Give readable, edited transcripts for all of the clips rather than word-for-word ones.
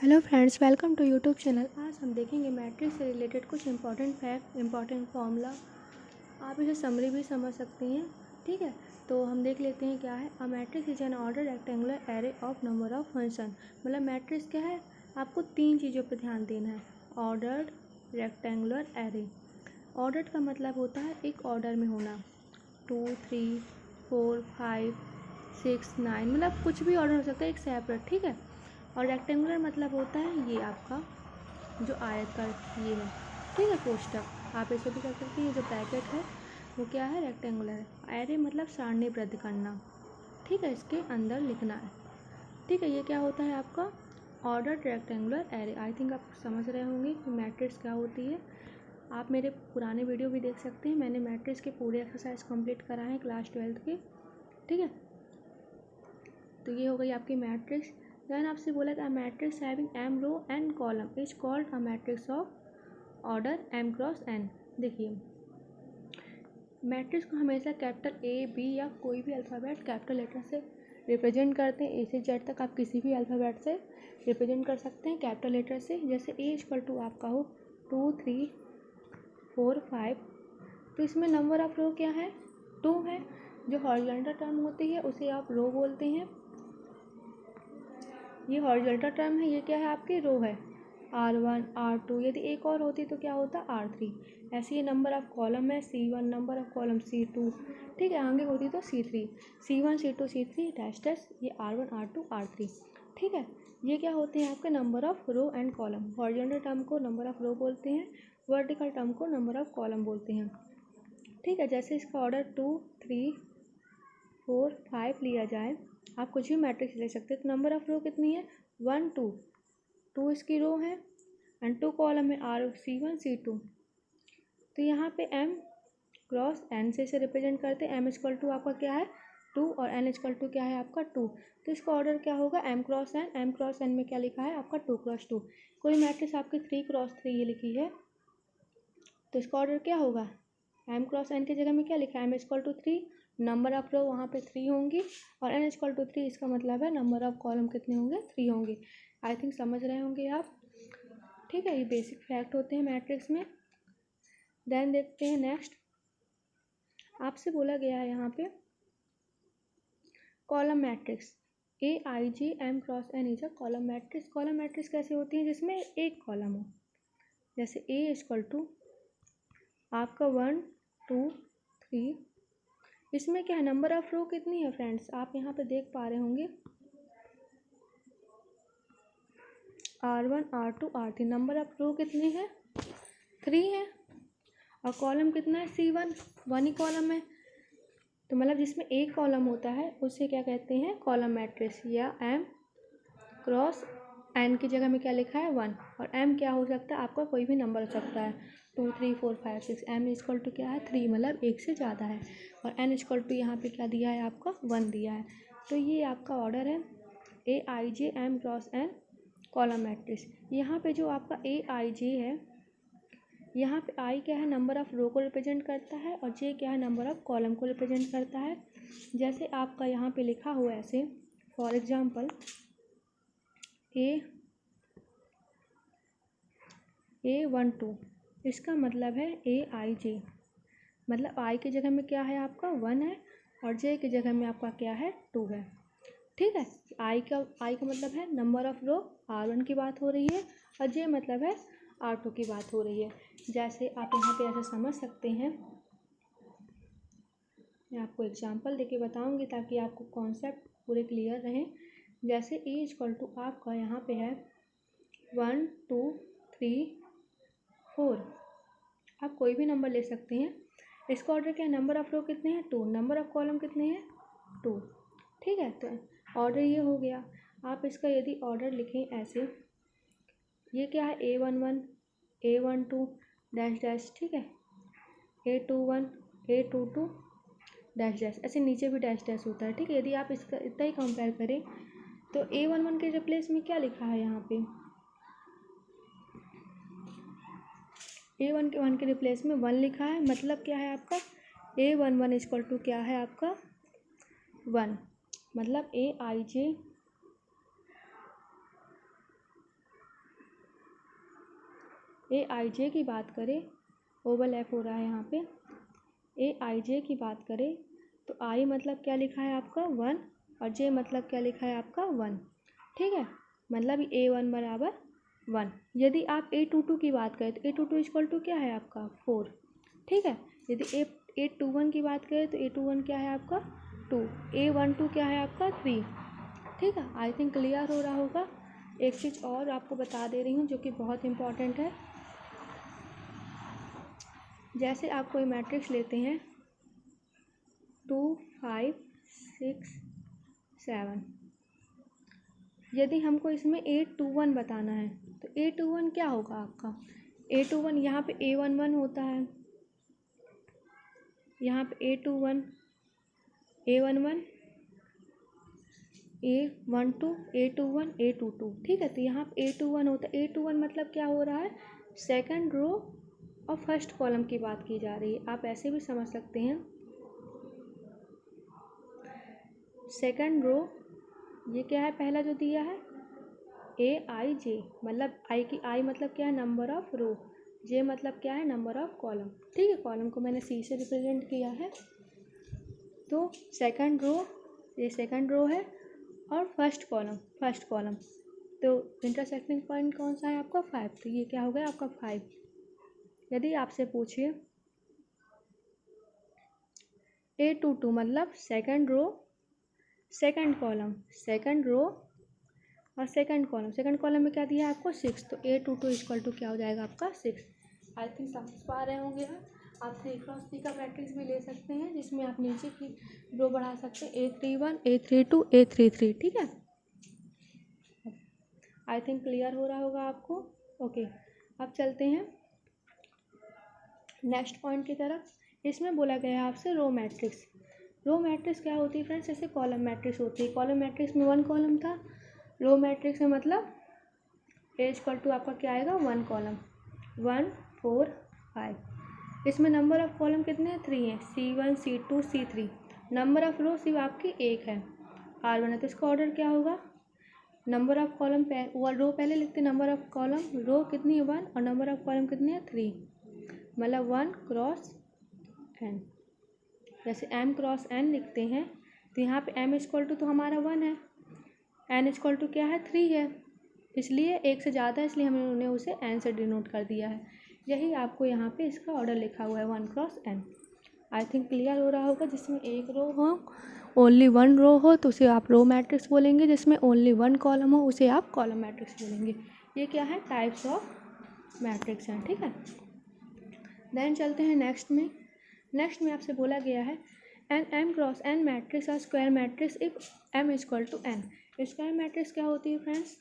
Hello friends, welcome to YouTube channel. आज हम देखेंगे मैट्रिक्स से रिलेटेड कुछ इंपॉर्टेंट फैक्ट, इंपॉर्टेंट फॉर्मूला। आप इसे समरी भी समझ सकती हैं। ठीक है, तो हम देख लेते हैं क्या है। A matrix is an order rectangular array of number of function. मतलब मैट्रिक्स क्या है, आपको तीन चीज़ों पर ध्यान देना है। Ordered rectangular array. ऑर्डर्ड का मतलब होता है एक ऑर्डर में होना, 2, 3, 4, 5, 6, 9, मतलब कुछ भी ऑर्डर हो सकता है एक सेपरेट। ठीक है, और रेक्टेंगुलर मतलब होता है ये आपका जो आयतकार ये है। ठीक है, कोष्टक आप ऐसे भी कर सकते हैं। ये जो ब्रैकेट है वो क्या है, रेक्टेंगुलर है। एरे मतलब सारणीबद्ध करना। ठीक है, इसके अंदर लिखना है। ठीक है, ये क्या होता है आपका ordered rectangular array. I think आप समझ रहे होंगे कि मैट्रिक्स क्या होती है। आप मेरे पुराने वीडियो भी देख सकते हैं, मैंने मैट्रिक्स के पूरे एक्सरसाइज कंप्लीट करा है क्लास 12th के। ठीक है, तो ये हो गई आपकी मैट्रिक्स। देन आपसे बोला था matrix having M row and column is called a matrix of order M cross N. देखिए, मैट्रिक्स को हमेशा कैपिटल ए बी या कोई भी अल्फ़ाबेट कैपिटल लेटर से रिप्रेजेंट करते हैं। ए से जेड तक आप किसी भी अल्फ़ाबेट से रिप्रेजेंट कर सकते हैं कैपिटल लेटर से। जैसे ए इक्वल टू आपका हो 2, 3, 4, 5, तो इसमें नंबर ऑफ रो क्या है, 2 है। जो हॉरिजॉन्टल टर्म होती है उसे आप रो बोलते हैं। ये हॉरिजॉन्टल टर्म है, ये क्या है आपकी रो है, R1, R2। यदि एक और होती तो क्या होता, R3। ऐसे ही नंबर ऑफ कॉलम है C1, number of column C2। ठीक है, आगे होती तो C3, C1, C2, C3 dash dash, ये R1, R2, R3। ठीक है, ये क्या होते हैं आपके number of row and column. Horizontal term को नंबर ऑफ रो बोलते हैं, वर्टिकल टर्म को नंबर ऑफ कॉलम बोलते हैं। ठीक है, जैसे इसका ऑर्डर 2, 3, 4, 5 लिया जाए, आप कुछ भी मैट्रिक्स ले सकते हैं। तो नंबर ऑफ रो कितनी है, 1, 2, 2 इसकी रो है एंड 2 कॉलम है R C1, C2। तो यहाँ पे M क्रॉस N से इसे रिप्रेजेंट करते हैं। M इक्वल टू आपका क्या है 2 और N इक्वल टू क्या है आपका 2। तो इसका ऑर्डर क्या होगा M cross N। M cross N में क्या लिखा है आपका 2 क्रॉस 2। कोई मैट्रिक्स आपकी 3 क्रॉस 3 ये लिखी है, तो इसका ऑर्डर क्या होगा, M क्रॉस N की जगह में क्या लिखा है M equal to 3, number of row वहाँ पे 3 होंगी और N इक्वल टू 3, इसका मतलब है नंबर ऑफ कॉलम कितने होंगे, 3 होंगे। आई थिंक समझ रहे होंगे आप। ठीक है, ये बेसिक फैक्ट होते हैं मैट्रिक्स में। देन देखते हैं नेक्स्ट। आपसे बोला गया है यहाँ पे column matrix AIJ M cross N is a column matrix. Column matrix कैसे होती है, जिसमें एक कॉलम हो। जैसे A इक्वल टू आपका 1, 2, 3, इसमें क्या है नंबर ऑफ रो कितनी है फ्रेंड्स, आप यहाँ पे देख पा रहे होंगे R1, R2, R3। Number of रो कितनी है, 3 है। और कॉलम कितना है C1, 1 ही कॉलम है। तो मतलब जिसमें एक कॉलम होता है उसे क्या कहते हैं, कॉलम मैट्रिक्स। या M क्रॉस N की जगह में क्या लिखा है 1, और M क्या हो सकता है आपका कोई भी नंबर हो सकता है 2, 3, 4, 5, 6। M इक्वल टू क्या है 3, मतलब एक से ज़्यादा है। और N इक्वल टू यहाँ पे क्या दिया है आपका 1 दिया है। तो ये आपका ऑर्डर है AIJ M cross N column matrix. यहाँ पे जो आपका AIJ है, यहाँ पे I क्या है नंबर ऑफ रो को रिप्रेजेंट करता है और J क्या है नंबर ऑफ कॉलम को रिप्रेजेंट करता है। जैसे आपका यहाँ पे लिखा हुआ है ऐसे, फॉर एग्जांपल A12, इसका मतलब है AIJ, मतलब I की जगह में क्या है आपका 1 है और J की जगह में आपका क्या है 2 है। ठीक है, I का मतलब है नंबर ऑफ रो, R1 की बात हो रही है, और J मतलब है R2 की बात हो रही है। जैसे आप यहाँ पे ऐसे समझ सकते हैं, मैं आपको एग्जांपल देके बताऊंगी ताकि आपको कॉन्सेप्ट पूरे क्लियर रहें। जैसे A इक्वल टू आपका यहाँ पे है 1, 2, 3, 4, आप कोई भी नंबर ले सकते हैं। इसका ऑर्डर क्या है, नंबर ऑफ रो कितने हैं 2, नंबर ऑफ कॉलम कितने हैं 2। ठीक है, तो ऑर्डर ये हो गया। आप इसका यदि ऑर्डर लिखें ऐसे, ये क्या है A11, A12 डैश डैश। ठीक है, A21, A22 डैश डैश, ऐसे नीचे भी डैश डैश होता है। ठीक है, यदि आप इसका इतना ही कंपेयर करें तो A11 के रिप्लेस में क्या लिखा है यहाँ पे, A1 के रिप्लेस में 1 लिखा है। मतलब क्या है आपका A11 इक्वल टू क्या है आपका 1, मतलब AIJ AIJ की बात करें, ओवरलैप हो रहा है यहाँ पे, AIJ की बात करें तो I मतलब क्या लिखा है आपका 1 और J मतलब क्या लिखा है आपका 1, ठीक है, मतलब A1 बराबर 1। यदि आप A22 की बात करें तो A22 इक्वल टू क्या है आपका 4, ठीक है। यदि A21 की बात करें तो A21 क्या है आपका 2, A12 क्या है आपका 3, ठीक है। आई थिंक क्लियर हो रहा होगा। एक चीज़ और आपको बता दे रही हूँ जो कि बहुत इम्पॉर्टेंट है। जैसे आप कोई मैट्रिक्स लेते हैं 2 5 6 7, यदि हमको इसमें 821 बताना है तो 821 क्या होगा आपका, 821 यहाँ पे A11 होता है, यहाँ पे A21 A11 A12 A21 A22, ठीक है। तो यहाँ पे A21 होता है, A21 मतलब क्या हो रहा है, सेकंड रो और फर्स्ट कॉलम की बात की जा रही है। आप ऐसे भी समझ सकते हैं, सेकंड रो ये क्या है, पहला जो दिया है AIJ, मतलब I मतलब क्या है, नंबर ऑफ रो, J मतलब क्या है, नंबर ऑफ कॉलम, ठीक है। कॉलम को मैंने C से रिप्रेजेंट किया है। तो सेकंड रो, ये सेकंड रो है और फर्स्ट कॉलम, तो इंटरसेक्टिंग पॉइंट कौन सा है आपका 5, तो ये क्या हो गया आपका 5। यदि आपसे पूछिए A22 मतलब second row second column, second row और सेकंड कॉलम में क्या दिया है आपको 6, तो A22 इक्वल टू क्या हो जाएगा आपका 6। आई थिंक समझ पा रहे होंगे आप 3x3 का मैट्रिक्स भी ले सकते हैं जिसमें आप नीचे की रो बढ़ा सकते हैं A31 A32 A33, ठीक है। आई थिंक क्लियर हो रहा होगा आपको। ओके, अब चलते हैं नेक्स्ट पॉइंट की तरफ। इसमें बोला गया है आपसे रो मैट्रिक्स। रो मैट्रिक्स क्या होती है फ्रेंड्स, जैसे कॉलम मैट्रिक्स होती है, कॉलम मैट्रिक्स में 1 कॉलम था, रो मैट्रिक्स में मतलब A इक्वल टू आपका क्या आएगा 1 कॉलम, 1 4 5। इसमें नंबर ऑफ कॉलम कितने हैं 3 हैं, C1 C2 C3। Number of रो सिर्फ आपकी एक है R1 है, तो इसका ऑर्डर क्या होगा, नंबर ऑफ कॉलम रो पहले लिखते हैं, नंबर ऑफ कॉलम रो कितनी है 1 और नंबर ऑफ कॉलम कितनी है 3, मतलब 1 क्रॉस n। जैसे m क्रॉस n लिखते हैं तो यहाँ पे m इक्वल टू तो हमारा 1 है, n इक्वल टू क्या है 3 है, इसलिए एक से ज़्यादा है, इसलिए हमने उसे n से डिनोट कर दिया है। यही आपको यहाँ पे इसका ऑर्डर लिखा हुआ है 1 क्रॉस n। आई थिंक क्लियर हो रहा होगा। जिसमें एक रो हो, ओनली 1 रो हो तो उसे आप रो मैट्रिक्स बोलेंगे, जिसमें ओनली 1 कॉलम हो उसे आप कॉलम मैट्रिक्स बोलेंगे। ये क्या है, टाइप्स ऑफ मैट्रिक्स हैं, ठीक है। देन चलते हैं नेक्स्ट में। नेक्स्ट में आपसे बोला गया है an m cross n matrix और square matrix if m equal to n। Square matrix क्या होती है फ्रेंड्स,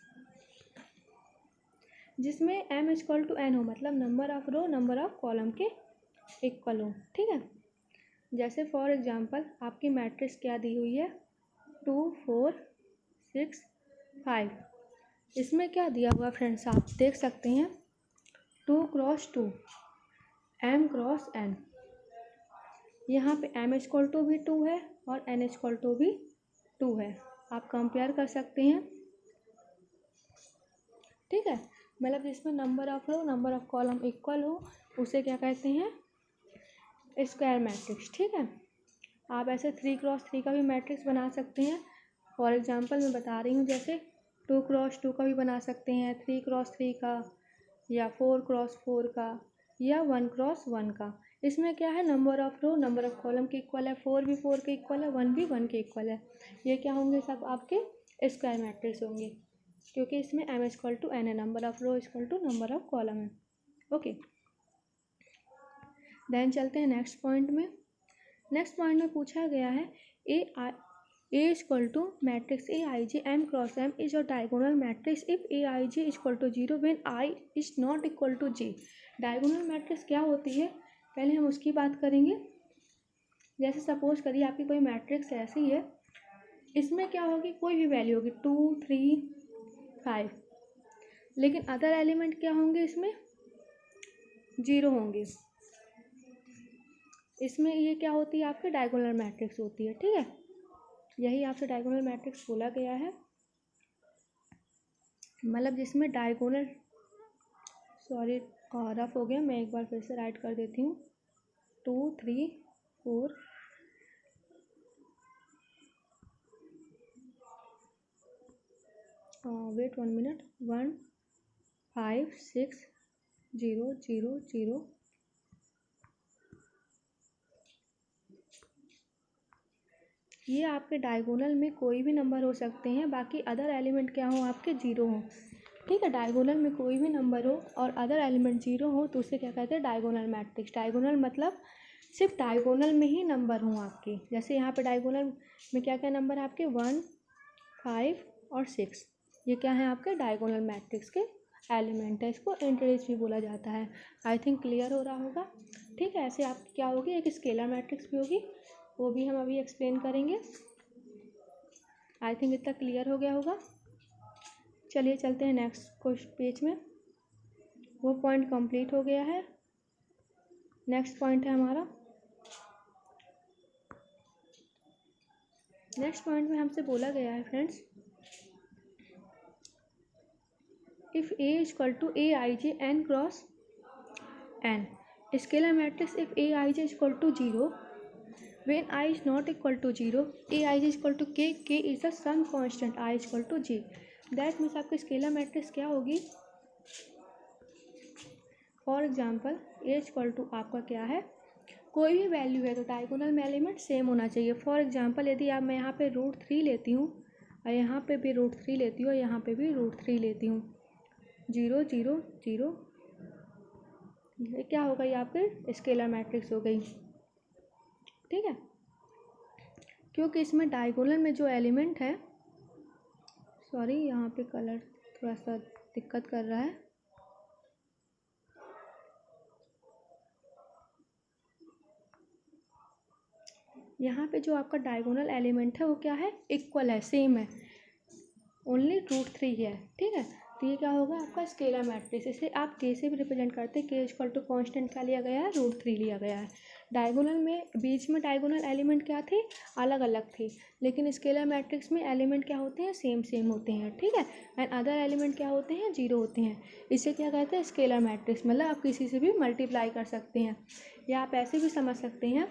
जिसमें m इक्वल टू n हो, मतलब number of row number of column के इक्वल हो, ठीक है। जैसे फॉर एग्जांपल आपकी मैट्रिक्स क्या दी हुई है 2 4 6 5। इसमें क्या दिया हुआ फ्रेंड्स, आप देख सकते हैं 2 क्रॉस 2 m क्रॉस n। यहाँ पे m इक्वल टू भी 2 है और n इक्वल टू भी 2 है, आप कंपेयर कर सकते हैं, ठीक है। मतलब जिसमें number of row number of column equal हो उसे क्या कहते हैं, स्क्वायर मैट्रिक्स, ठीक है। आप ऐसे 3 क्रॉस 3 का भी मैट्रिक्स बना सकते हैं। फॉर एग्जांपल मैं बता रही हूँ, जैसे 2 क्रॉस 2 का भी बना सकते हैं, 3 क्रॉस 3 का, या 4 क्रॉस 4 का, या 1 क्रॉस 1 का। इसमें क्या है, number of row number of column के इक्वल है, 4 भी 4 के इक्वल है, 1 भी 1 के इक्वल है। ये क्या होंगे, सब आपके स्क्वायर मैट्रिक्स होंगे, क्योंकि इसमें m इक्वल टू n है, number of row equal to number of column है। ओके, देन चलते हैं नेक्स्ट पॉइंट में। नेक्स्ट पॉइंट में पूछा गया है A equal to matrix AIJ m cross m is a diagonal matrix if AIJ equal to 0 when I is not equal to J। Diagonal matrix क्या होती है, पहले हम उसकी बात करेंगे। जैसे सपोज करिए आपकी कोई मैट्रिक्स ऐसी है, इसमें क्या होगी, कोई भी वैल्यू होगी 2 3 5, लेकिन अदर एलिमेंट क्या होंगे, इसमें 0 होंगे। इसमें ये क्या होती है, आपकी डायगोनल मैट्रिक्स होती है, ठीक है। यही आपसे डायगोनल मैट्रिक्स बोला गया है, मतलब जिसमें डायगोनल और रफ हो गया, मैं एक बार फिर से राइट कर देती हूँ 2 3 4 वेट 1 मिनट 1 5 6 0 0 0। ये आपके डायगोनल में कोई भी नंबर हो सकते हैं, बाकी अदर एलिमेंट क्या हो आपके जीरो हो। ठीक है, डायगोनल में कोई भी नंबर हो और अदर एलिमेंट जीरो हो तो उसे क्या कहते हैं, डायगोनल मैट्रिक्स। डायगोनल मतलब सिर्फ डायगोनल में ही नंबर हों आपके। जैसे यहाँ पे डायगोनल में क्या क्या नंबर है आपके 1 5 और 6, ये क्या है आपके डायगोनल मैट्रिक्स के एलिमेंट है। इसको इंटरेस्ट भी बोला जाता है। आई थिंक क्लियर हो रहा होगा। ठीक है, ऐसे आप क्या होगी, एक स्केलर मैट्रिक्स भी होगी, वो भी हम अभी एक्सप्लेन करेंगे। आई थिंक इतना क्लियर हो गया होगा। चलिए चलते हैं नेक्स्ट क्वेश्चन पेज में। वो पॉइंट कंप्लीट हो गया है। नेक्स्ट पॉइंट है हमारा, नेक्स्ट पॉइंट में हमसे बोला गया है friends, if A equal to A I J N cross N, scalar matrix if A I J equal to 0 when I is not equal to 0, ai is equal to k, k is the some constant, I is equal to j। That means आपकी scalar matrix क्या होगी, for example A equal to आपका क्या है, कोई भी value है तो डायगोनल में एलिमेंट सेम होना चाहिए। फॉर एग्जाम्पल यदि आप मैं यहाँ पे √3 लेती हूँ और यहाँ पे भी √3 लेती हूँ और यहाँ पे भी √3 लेती हूँ, 0 0 0, ये क्या हो गई आपकी स्केलर मैट्रिक्स हो गई। ठीक है, क्योंकि इसमें डायगोनल में जो एलिमेंट है, सॉरी यहाँ पे कलर थोड़ा सा दिक्कत कर रहा है, यहाँ पे जो आपका डायगोनल एलिमेंट है वो क्या है, इक्वल है, सेम है, ओनली √3 है। ठीक है, तो ये क्या होगा आपका स्केलर मैट्रिक्स। इसे आप के से भी रिप्रेजेंट करते हैं, के इक्वल टू कॉन्स्टेंट क्या लिया गया है, √3 लिया गया है। डायगोनल में बीच में डायगोनल एलिमेंट क्या थे, अलग अलग थे, लेकिन स्केलर मैट्रिक्स में एलिमेंट क्या होते हैं, सेम सेम होते हैं। ठीक है, एंड अदर एलिमेंट क्या होते हैं, जीरो होते हैं। इसे क्या कहते हैं, स्केलर मैट्रिक्स। मतलब आप किसी से भी मल्टीप्लाई कर सकते हैं, या आप ऐसे भी समझ सकते हैं,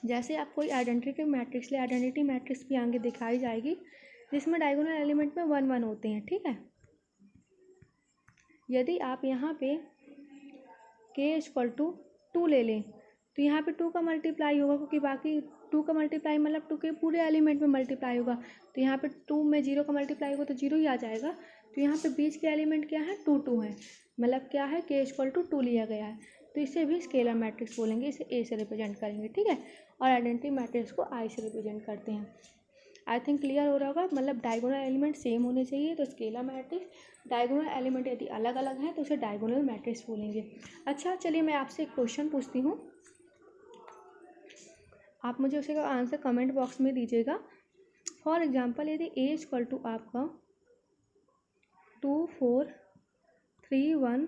जैसे आप कोई आइडेंटिटी मैट्रिक्स ले, आइडेंटिटी मैट्रिक्स भी आगे दिखाई जाएगी, जिसमें डायगोनल एलिमेंट में 1 1 होते हैं। ठीक है, यदि आप यहाँ पे k इक्वल टू 2 ले लें तो यहाँ पे 2 का मल्टीप्लाई होगा, क्योंकि बाकी 2 का मल्टीप्लाई मतलब 2 के पूरे एलिमेंट में मल्टीप्लाई होगा। तो यहाँ पे 2 में 0 का मल्टीप्लाई होगा तो 0 ही आ जाएगा। तो यहाँ पे बीच के एलिमेंट क्या है, 2 2 है, मतलब क्या है, k इक्वल टू 2 लिया गया है, तो इसे भी स्केलर मैट्रिक्स बोलेंगे, इसे a से रिप्रेजेंट करेंगे। ठीक है, और आइडेंटिटी मैट्रिक्स को I से रिप्रेजेंट करते हैं। आई थिंक क्लियर हो रहा होगा। मतलब डायगोनल एलिमेंट सेम होने चाहिए तो स्केलर मैट्रिक्स, डायगोनल एलिमेंट यदि अलग अलग हैं तो उसे डायगोनल मैट्रिक्स बोलेंगे। अच्छा, चलिए मैं आपसे एक क्वेश्चन पूछती हूँ, आप मुझे उसे का आंसर कमेंट बॉक्स में दीजिएगा। फॉर एग्जांपल यदि a इक्वल टू आपका 2 4 3 1,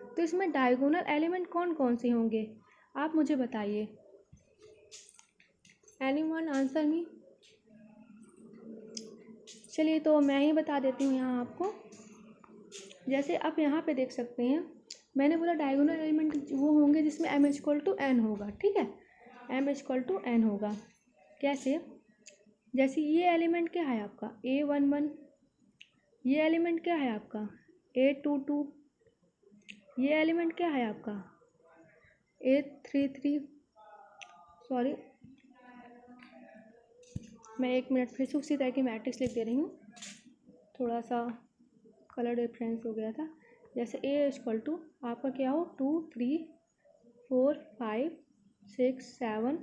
तो इसमें डायगोनल एलिमेंट कौन कौन से होंगे, आप मुझे बताइए। Anyone answer me. चलिए तो मैं ही बता देती हूँ यहाँ आपको। जैसे आप यहाँ पे देख सकते हैं, मैंने बोला डायगोनल एलिमेंट वो होंगे जिसमें m इक्वल टू n होगा। ठीक है, m इक्वल टू n होगा। कैसे, जैसे ये एलिमेंट क्या है आपका a11, ये एलिमेंट क्या है आपका a22, ये एलिमेंट क्या है आपका a33, सॉरी मैं 1 मिनट फिर से उसी तरह की मैट्रिक्स लिख दे रही हूँ, थोड़ा सा कलर डिफरेंस हो गया था। जैसे a इक्वल टू आपका क्या हो 2 3 4 5 6 7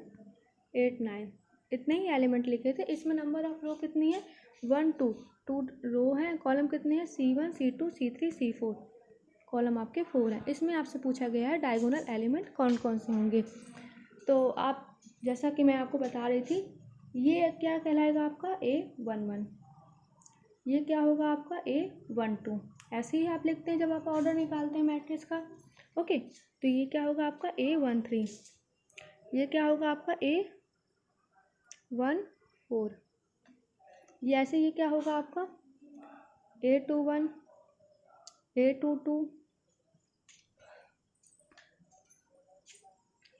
8 9, इतने ही एलिमेंट लिखे थे। इसमें नंबर ऑफ रो कितनी है, 1 2 2 रो हैं, कॉलम कितने हैं C1 C2 C3 C4, column आपके 4 हैं। इसमें आपसे पूछा गया है डायगोनल एलिमेंट कौन कौन से होंगे। तो आप जैसा कि मैं आपको बता रही थी, ये क्या कहलाएगा आपका A11, ये क्या होगा आपका A12, ऐसे ही आप लिखते हैं जब आप ऑर्डर निकालते हैं मैट्रिक्स का। ओके, तो ये क्या होगा आपका A13, ये क्या होगा आपका A14, ये ऐसे, ये क्या होगा आपका A21, A22,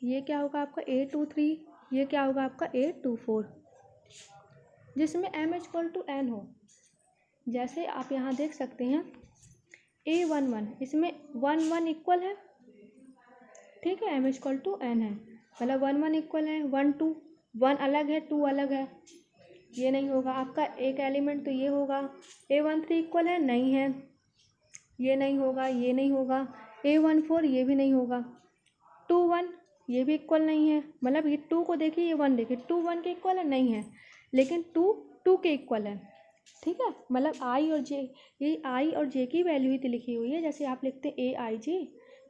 ये क्या होगा आपका A23, ये क्या होगा आपका A24, जिसमें m=n हो। जैसे आप यहाँ देख सकते हैं A11, इसमें 1 1 इक्वल है, ठीक है, m=n है, मतलब 1 1 इक्वल है, 1 2, 1 अलग है 2 अलग है, ये नहीं होगा आपका एक एलिमेंट, तो ये होगा। A13 इक्वल है, नहीं है, ये नहीं होगा, ये नहीं होगा। A14 ये भी नहीं होगा। 2 1 ये भी इक्वल नहीं है, मतलब ये 2 को देखिए, ये 1 देखिए, 2 1 के इक्वल है, नहीं है, लेकिन 2 2 के इक्वल है, ठीक है। मतलब आई और जे, ये आई और जे की वैल्यू ही तो लिखी हुई है, जैसे आप लिखते हैं AIJ,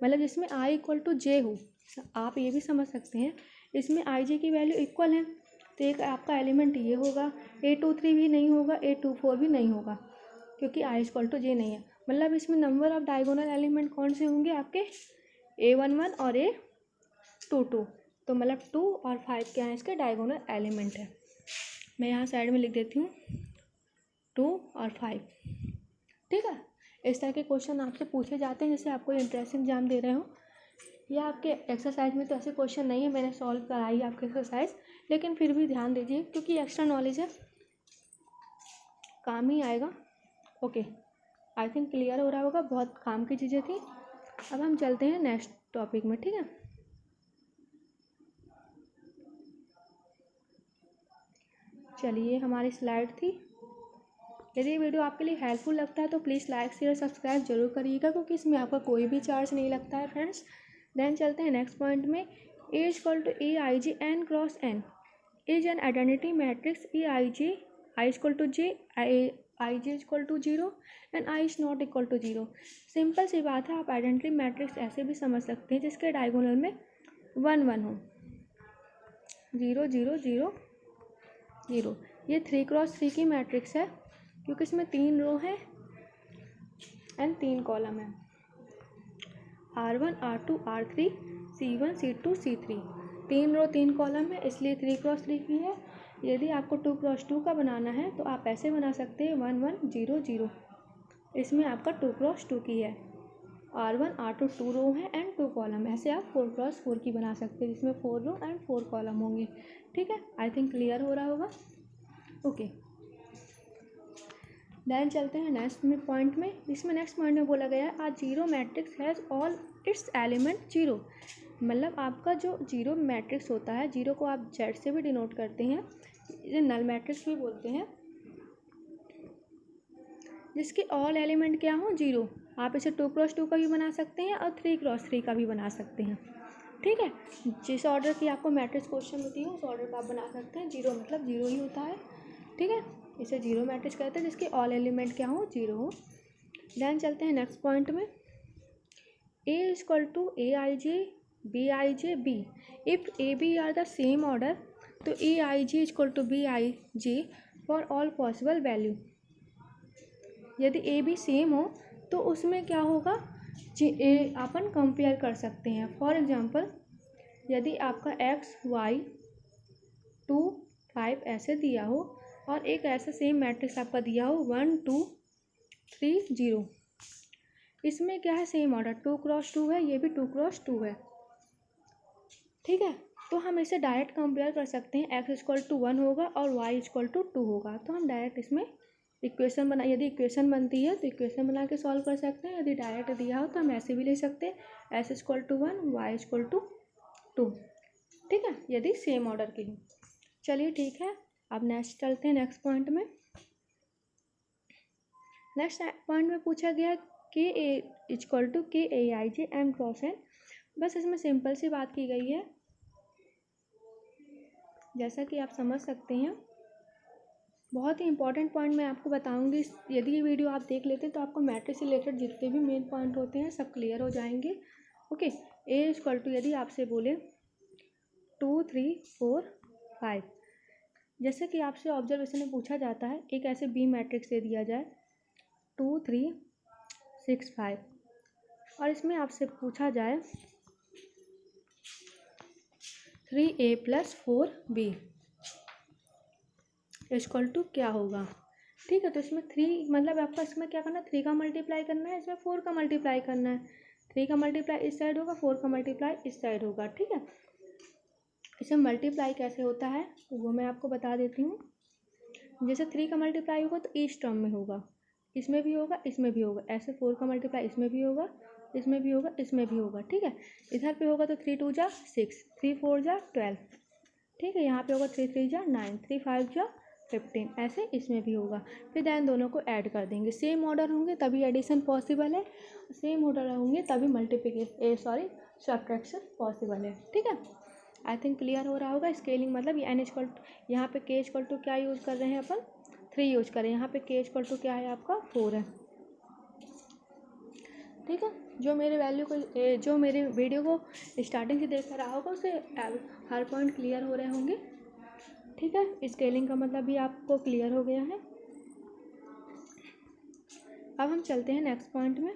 मतलब जिसमें I इक्वल टू जे हो। आप ये भी समझ सकते हैं इसमें IJ की वैल्यू इक्वल है, तो एक आपका एलिमेंट ये होगा। A23 भी नहीं होगा, A24 भी नहीं होगा, क्योंकि I इक्वल टू जे नहीं है। मतलब इसमें नंबर ऑफ डायगोनल एलिमेंट कौन से होंगे आपके, A11 और A22, तो मतलब 2 और 5 क्या है इसके डायगोनल एलिमेंट है। मैं यहाँ साइड में लिख देती हूँ 2 और 5, ठीक है। इस तरह के क्वेश्चन आपसे पूछे जाते हैं, जैसे आपको एंट्रेंस एग्जाम दे रहे हो, या आपके एक्सरसाइज में तो ऐसे क्वेश्चन नहीं है, मैंने सॉल्व कराई आपके एक्सरसाइज, लेकिन फिर भी ध्यान दीजिए क्योंकि एक्स्ट्रा नॉलेज है, काम ही आएगा। ओके, आई थिंक क्लियर हो रहा होगा, बहुत काम की चीज़ें थी। अब हम चलते हैं नेक्स्ट टॉपिक में, ठीक है। चलिए, हमारी स्लाइड थी। यदि ये वीडियो आपके लिए हेल्पफुल लगता है तो प्लीज़ लाइक शेयर सब्सक्राइब जरूर करिएगा, क्योंकि इसमें आपका कोई भी चार्ज नहीं लगता है फ्रेंड्स। देन चलते हैं नेक्स्ट पॉइंट में। A=AIJ n×n is an identity matrix EIJ, I=J, IJ=0 and I is not equal to 0। Simple सी बात है, आप आइडेंटिटी मैट्रिक्स ऐसे भी समझ सकते हैं जिसके डायगोनल में 1 1 हो, 0 0 0 0। ये 3×3 की मैट्रिक्स है, क्योंकि इसमें 3 रो हैं एंड 3 कॉलम है, R1 R2 R3 C1 C2 C3। 3 रो 3 कॉलम है, इसलिए 3×3 की है। यदि आपको 2×2 का बनाना है तो आप ऐसे बना सकते हैं 1 1 0 0, इसमें आपका 2×2 की है। R1 R2 2 रो है एंड 2 कॉलम, ऐसे आप 4×4 की बना सकते हैं, जिसमें 4 रो एंड 4 कॉलम होंगे, ठीक है। आई थिंक क्लियर हो रहा होगा। ओके, देन चलते हैं नेक्स्ट में पॉइंट में। इसमें नेक्स्ट पॉइंट में बोला गया है a zero matrix has all its element zero. मतलब आपका जो जीरो मैट्रिक्स होता है, जीरो को आप जेड से भी डिनोट करते हैं, इसे नल मैट्रिक्स भी बोलते हैं, जिसके ऑल एलिमेंट क्या हो, जीरो। आप इसे 2×2 का भी बना सकते हैं और 3×3 का भी बना सकते हैं, ठीक है। जिस ऑर्डर की आपको मैट्रिक्स क्वेश्चन होती है उस ऑर्डर का आप बना सकते हैं। जीरो मतलब जीरो ही होता है, ठीक है। इसे जीरो मैट्रिक्स कहते हैं जिसके ऑल एलिमेंट क्या हो, जीरो हो। देन चलते हैं नेक्स्ट पॉइंट में। A=AIJ BIJ B। If AB are the same order तो AIJ=BIJ for all possible value. यदि AB सेम हो तो उसमें क्या होगा, अपन कंपेयर कर सकते हैं। फॉर एग्जांपल, यदि आपका x y 2 5 ऐसे दिया हो और एक ऐसा सेम मैट्रिक्स आपका दिया हो 1 2 3 0, इसमें क्या है, सेम ऑर्डर 2×2 है, ये भी 2×2 है, ठीक है। तो हम इसे डायरेक्ट कंपेयर कर सकते हैं, x=1 होगा और y=2 होगा, तो हम डायरेक्ट इसमें इक्वेशन बना, यदि इक्वेशन बनती है तो इक्वेशन बना के सॉल्व कर सकते हैं। यदि डायरेक्ट दिया हो तो हम ऐसे भी ले सकते हैं, s=1 y=2, ठीक है, यदि सेम ऑर्डर की हो। चलिए ठीक है, अब नेक्स्ट चलते हैं नेक्स्ट पॉइंट में। नेक्स्ट पॉइंट में पूछा गया K=AIJ m×n। बस इसमें सिंपल सी बात की गई है, जैसा कि आप समझ सकते हैं। बहुत ही इंपॉर्टेंट पॉइंट मैं आपको बताऊंगी, यदि ये वीडियो आप देख लेते हैं तो आपको मैट्रिक्स से रिलेटेड जितने भी मेन पॉइंट होते हैं सब क्लियर हो जाएंगे। ओके, यदि आपसे बोले 2 3 4 5, जैसे कि आपसे ऑब्जर्वेशन में पूछा जाता है, एक ऐसे बी मैट्रिक्स दे दिया जाए 2 3 6 5, और इसमें आपसे पूछा जाए 3A + 4B = क्या होगा। ठीक है। तो इसमें 3 मतलब आपको इसमें क्या करना है, 3 का मल्टीप्लाई करना है, इसमें 4 का मल्टीप्लाई करना है। 3 का मल्टीप्लाई इस साइड होगा, 4 का मल्टीप्लाई इस साइड होगा। ठीक है, इसे मल्टीप्लाई कैसे होता है वो मैं आपको बता देती हूँ। जैसे 3 का मल्टीप्लाई होगा तो ईच टर्म में होगा, इसमें भी होगा, इसमें भी होगा। ऐसे 4 का मल्टीप्लाई इसमें भी होगा, इसमें भी होगा, इसमें भी होगा। ठीक है, इधर पे होगा तो 3 2 जा 6, 3 4 जा 12। ठीक है, यहाँ पे होगा 3 3 जा 9, 3 5 जा 15। ऐसे इसमें भी होगा। फिर दैन दोनों को ऐड कर देंगे। सेम ऑर्डर होंगे तभी एडिशन पॉसिबल है, सेम ऑर्डर होंगे तभी सब्ट्रैक्शन पॉसिबल है। ठीक है, आई थिंक क्लियर हो रहा होगा। स्केलिंग मतलब ये n यहाँ पे k क्या यूज़ कर रहे हैं अपन, 3 यूज करें। यहाँ पे k क्या है आपका 4 है। ठीक है, जो मेरे वीडियो को स्टार्टिंग से देख रहा होगा उसे हर पॉइंट क्लियर हो रहे होंगे। ठीक है, स्केलिंग का मतलब भी आपको क्लियर हो गया है। अब हम चलते हैं नेक्स्ट पॉइंट में।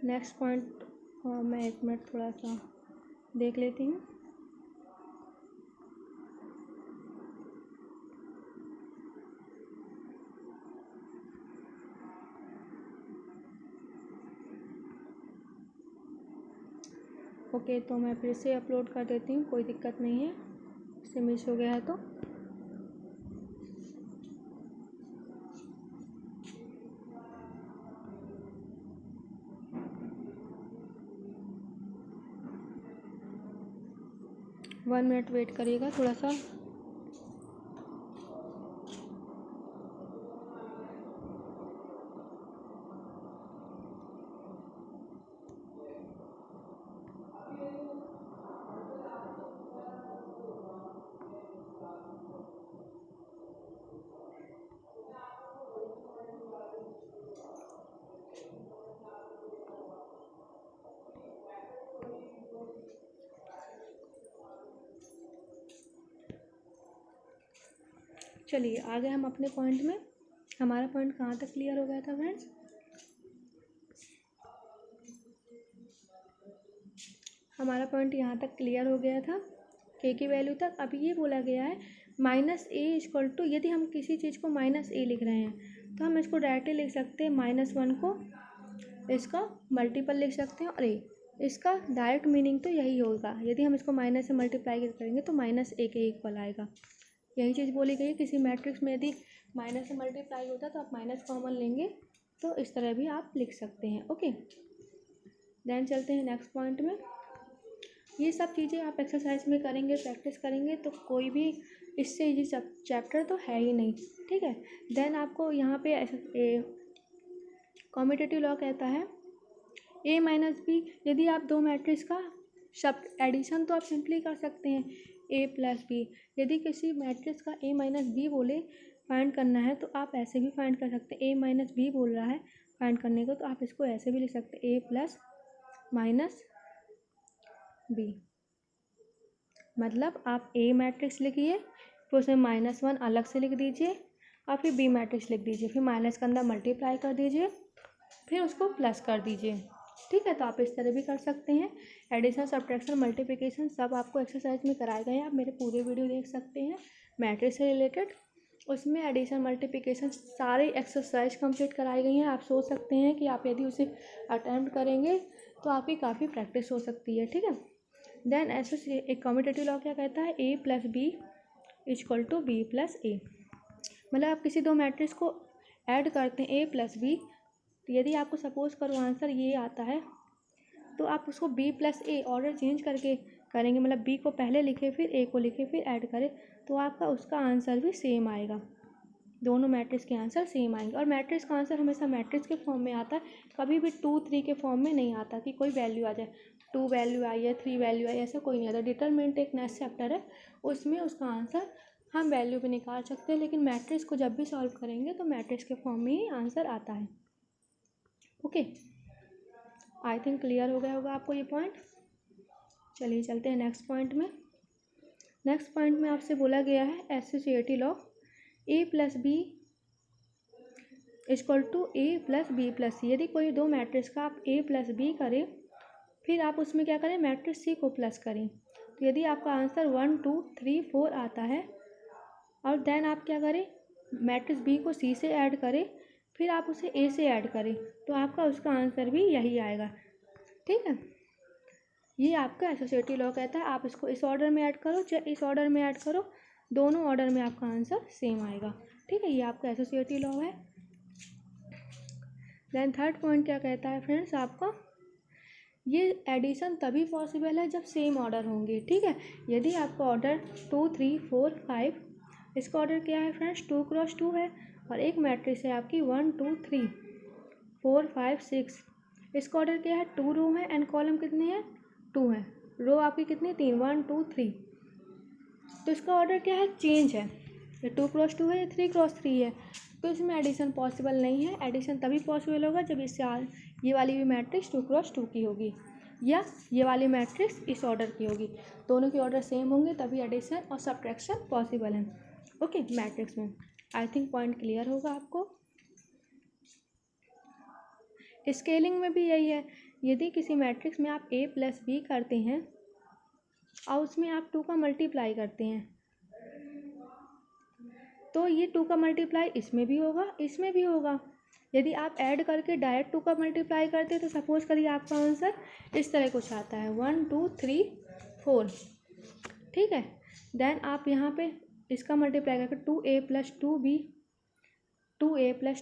नेक्स्ट पॉइंट मैं 1 मिनट थोड़ा सा देख लेती हूँ। ओके, तो मैं फिर से अपलोड कर देती हूँ, कोई दिक्कत नहीं है, इससे मिस हो गया है तो। वन मिनट वेट करिएगा थोड़ा सा। चलिए आ गए हम अपने पॉइंट में। हमारा पॉइंट कहाँ तक क्लियर हो गया था फ्रेंड्स? हमारा पॉइंट यहाँ तक क्लियर हो गया था, k की वैल्यू तक। अभी ये बोला गया है -a = यदि हम किसी चीज़ को -a लिख रहे हैं तो हम इसको डायरेक्टली लिख सकते हैं -1 को इसका मल्टीपल लिख सकते हैं, और a इसका डायरेक्ट मीनिंग तो यही होगा। यदि हम इसको माइनस से मल्टीप्लाई करेंगे तो -a के इक्वल आएगा। यही चीज़ बोली गई है। किसी मैट्रिक्स में यदि माइनस से मल्टीप्लाई होता है तो आप माइनस कॉमन लेंगे, तो इस तरह भी आप लिख सकते हैं। ओके, देन चलते हैं नेक्स्ट पॉइंट में। ये सब चीज़ें आप एक्सरसाइज में करेंगे, प्रैक्टिस करेंगे तो कोई भी इससे ये चैप्टर तो है ही नहीं। ठीक है, देन आपको यहाँ पे कॉम्यूटेटिव लॉ कहता है a - b। यदि आप दो मैट्रिक्स का शब्द एडिशन तो आप सिंपली कर सकते हैं a + b। यदि किसी मैट्रिक्स का a - b बोले फाइंड करना है तो आप ऐसे भी फाइंड कर सकते हैं। a - b बोल रहा है फाइंड करने को, तो आप इसको ऐसे भी लिख सकते हैं a + b। मतलब आप a मैट्रिक्स लिखिए, फिर उसमें -1 अलग से लिख दीजिए, और फिर b मैट्रिक्स लिख दीजिए, फिर माइनस के अंदर मल्टीप्लाई कर दीजिए, फिर उसको प्लस कर दीजिए। ठीक है, तो आप इस तरह भी कर सकते हैं। एडिशन, सब्ट्रैक्शन, मल्टीप्लिकेशन सब आपको एक्सरसाइज में कराए गए हैं। आप मेरे पूरे वीडियो देख सकते हैं मैट्रिक्स से रिलेटेड, उसमें एडिशन मल्टीप्लिकेशन सारे एक्सरसाइज कंप्लीट कराई गई हैं। आप सोच सकते हैं कि आप यदि उसे अटैम्प्ट करेंगे तो आपकी काफ़ी प्रैक्टिस हो सकती है। ठीक है, देन ऐसे एक कम्यूटेटिव लॉ क्या कहता है, a + b = b + a। मतलब आप किसी दो मैट्रिक्स को ऐड करते हैं a + b, यदि आपको सपोज करो आंसर ये आता है तो आप उसको b + a ऑर्डर चेंज करके करेंगे। मतलब b को पहले लिखे, फिर a को लिखे, फिर ऐड करें, तो आपका उसका आंसर भी सेम आएगा। दोनों मैट्रिक्स के आंसर सेम आएंगे। और मैट्रिक्स का आंसर हमेशा मैट्रिक्स के फॉर्म में आता है, कभी भी 2 3 के फॉर्म में नहीं आता कि कोई वैल्यू आ जाए, 2 वैल्यू आई है, 3 वैल्यू आई, ऐसा कोई नहीं आता। डिटरमिनेंट एक नेक्स्ट चैप्टर है, उसमें उसका आंसर हम वैल्यू भी निकाल सकते हैं, लेकिन मैट्रिक्स को जब भी सॉल्व करेंगे तो मैट्रिक्स के फॉर्म में ही आंसर आता है। ओके, आई थिंक क्लियर हो गया होगा आपको ये पॉइंट। चलिए चलते हैं नेक्स्ट पॉइंट में। नेक्स्ट पॉइंट में आपसे बोला गया है associative law a + b = a + b + c। यदि कोई दो मैट्रिक्स का आप a + b करें, फिर आप उसमें क्या करें, मैट्रिक्स c को प्लस करें, तो यदि आपका आंसर 1 2 3 4 आता है और देन आप क्या करें, मैट्रिक्स बी को सी से ऐड करें, फिर आप उसे ए से ऐड करें, तो आपका उसका आंसर भी यही आएगा। ठीक है, ये आपका एसोसिएटिव लॉ कहता है। आप इसको इस ऑर्डर में ऐड करो चाहे इस ऑर्डर में ऐड करो, दोनों ऑर्डर में आपका आंसर सेम आएगा। ठीक है, ये आपका एसोसिएटिव लॉ है। देन थर्ड पॉइंट क्या कहता है फ्रेंड्स आपका, ये एडिशन तभी पॉसिबल है जब सेम ऑर्डर होंगे। ठीक है, यदि आपका ऑर्डर 2 3 4 5, इसका ऑर्डर क्या है फ्रेंड्स 2 क्रॉस 2 है, और एक मैट्रिक्स है आपकी 1 2 3 4 5 6, इसका ऑर्डर क्या है 2 रो है एंड कॉलम कितने हैं 2 है, रो आपकी कितनी 3 1 2 3, तो इसका ऑर्डर क्या है चेंज है, ये 2 क्रॉस 2 है, ये 3 क्रॉस 3 है, तो इसमें एडिशन पॉसिबल नहीं है। एडिशन तभी पॉसिबल होगा जब इससे ये वाली भी मैट्रिक्स 2 क्रॉस 2 की होगी या ये वाली मैट्रिक्स इस ऑर्डर की होगी, दोनों के ऑर्डर सेम होंगे तभी एडिशन और सब्ट्रैक्शन पॉसिबल है। ओके, मैट्रिक्स में आई थिंक पॉइंट क्लियर होगा आपको। स्केलिंग में भी यही है, यदि किसी मैट्रिक्स में आप a प्लस बी करते हैं और उसमें आप 2 का मल्टीप्लाई करते हैं, तो ये 2 का मल्टीप्लाई इसमें भी होगा इसमें भी होगा। यदि आप ऐड करके डायरेक्ट 2 का मल्टीप्लाई करते हैं तो सपोज करिए आपका आंसर इस तरह कुछ आता है 1 2 3 4। ठीक है, देन आप यहाँ पे इसका मल्टीप्लाई करके 2a प्लस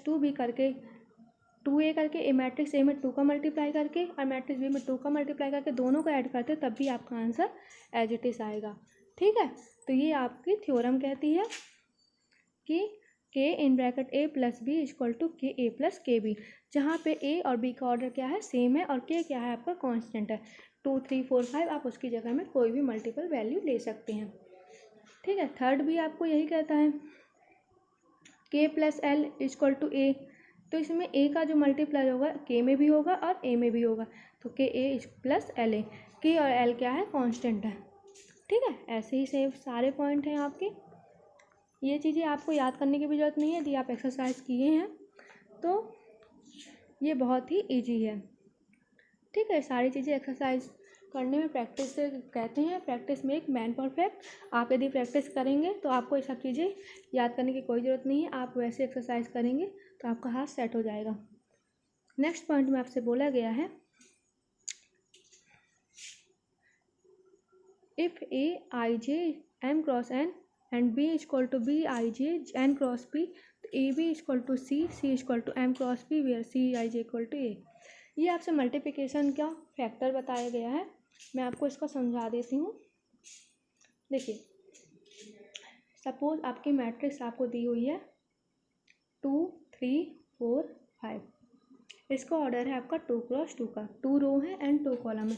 2b करके 2a करके ए मैट्रिक्स ए में 2 का मल्टीप्लाई करके और मैट्रिक्स बी में 2 का मल्टीप्लाई करके दोनों को ऐड करते तब भी आपका आंसर एज इट इज़ आएगा। ठीक है, तो ये आपकी थ्योरम कहती है कि k in bracket a plus B equal to K A plus के बी, जहाँ पे a और b का ऑर्डर क्या है सेम है और k क्या है आपका कांस्टेंट है 2 3 4 5, आप उसकी जगह में कोई भी मल्टीपल वैल्यू ले सकते हैं। ठीक है, थर्ड भी आपको यही कहता है k plus L equal to A, तो इसमें a का जो मल्टीप्लाई होगा k में भी होगा और a में भी होगा, तो k a plus L A, k और l क्या है कांस्टेंट है। ठीक है, ऐसे ही सेम सारे पॉइंट हैं आपके, ये चीज़ें आपको याद करने की भी ज़रूरत नहीं है, यदि आप एक्सरसाइज किए हैं तो ये बहुत ही इजी है। ठीक है, सारी चीज़ें एक्सरसाइज करने में प्रैक्टिस से कहते हैं, प्रैक्टिस में एक मैन परफेक्ट। आप यदि प्रैक्टिस करेंगे तो आपको ये सब चीज़ें याद करने की कोई ज़रूरत नहीं है, आप वैसे एक्सरसाइज करेंगे तो आपका हाथ सेट हो जाएगा। नेक्स्ट पॉइंट में आपसे बोला गया है if A I J M cross N and B equal to B I J N cross P, तो A B equal to C equal to M cross P where C I J equal to A. ये आपसे multiplication का factor बताया गया है, मैं आपको इसको समझा देती हूँ। देखिए, सपोज आपकी मैट्रिक्स आपको दी हुई है 2 3 4 5, इसका ऑर्डर है आपका 2 क्रॉस 2 का, 2 रो है एंड 2 कॉलम है।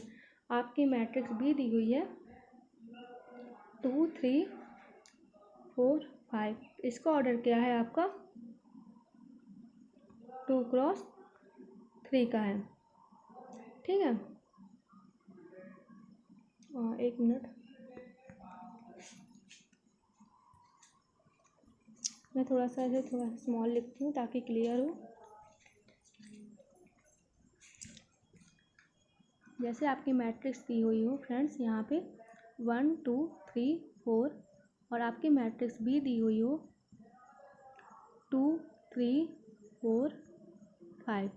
आपकी मैट्रिक्स भी दी हुई है 2 3 4 5, इसका ऑर्डर क्या है आपका 2 क्रॉस 3 का है। ठीक है, एक मिनट, मैं थोड़ा सा स्मॉल लिखती हूँ ताकि क्लियर हो। जैसे आपकी मैट्रिक्स दी हुई हो फ्रेंड्स, यहाँ पे 1 2 3 4 और आपकी मैट्रिक्स भी दी हुई हो 2 3 4 5,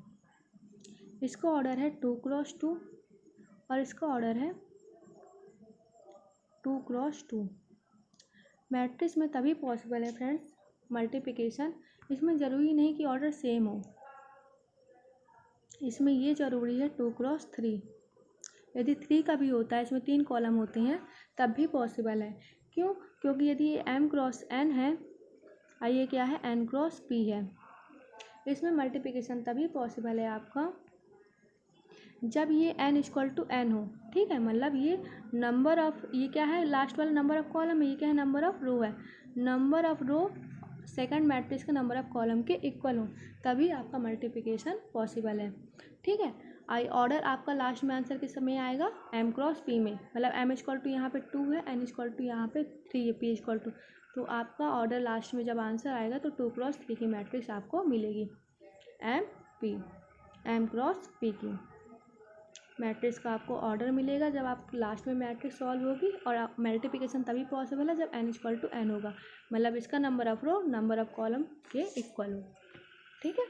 इसका ऑर्डर है 2 क्रॉस 2 और इसका ऑर्डर है 2 क्रॉस 2। मैट्रिक्स में तभी पॉसिबल है फ्रेंड्स मल्टीप्लिकेशन, इसमें ज़रूरी नहीं कि ऑर्डर सेम हो, इसमें ये ज़रूरी है 2 क्रॉस 3। यदि 3 का भी होता है, इसमें 3 कॉलम होते हैं, तब भी पॉसिबल है। क्यों? क्योंकि यदि ये m क्रॉस n है और ये क्या है n क्रॉस p है, इसमें मल्टीप्लिकेशन तभी पॉसिबल है आपका जब ये n इक्वल टू n हो। ठीक है, मतलब ये नंबर ऑफ, ये क्या है लास्ट वाला नंबर ऑफ कॉलम है, ये क्या है नंबर ऑफ रो है, number of row second matrix का नंबर ऑफ कॉलम के इक्वल हो, तभी आपका मल्टीप्लिकेशन पॉसिबल है। ठीक है, आई ऑर्डर आपका लास्ट में आंसर किस समय आएगा m क्रॉस p में, मतलब m इक्वल टू यहाँ पे 2 है, n इक्वल टू यहाँ पे 3 है, p इक्वल टू, तो आपका ऑर्डर लास्ट में जब आंसर आएगा तो 2 क्रॉस 3 की मैट्रिक्स आपको मिलेगी m क्रॉस p की। मैट्रिक्स का आपको ऑर्डर मिलेगा जब आप लास्ट में मैट्रिक्स सॉल्व होगी, और आप मल्टीप्लिकेशन तभी पॉसिबल है जब n=n होगा, मतलब इसका number of row number of column के इक्वल हो। ठीक है,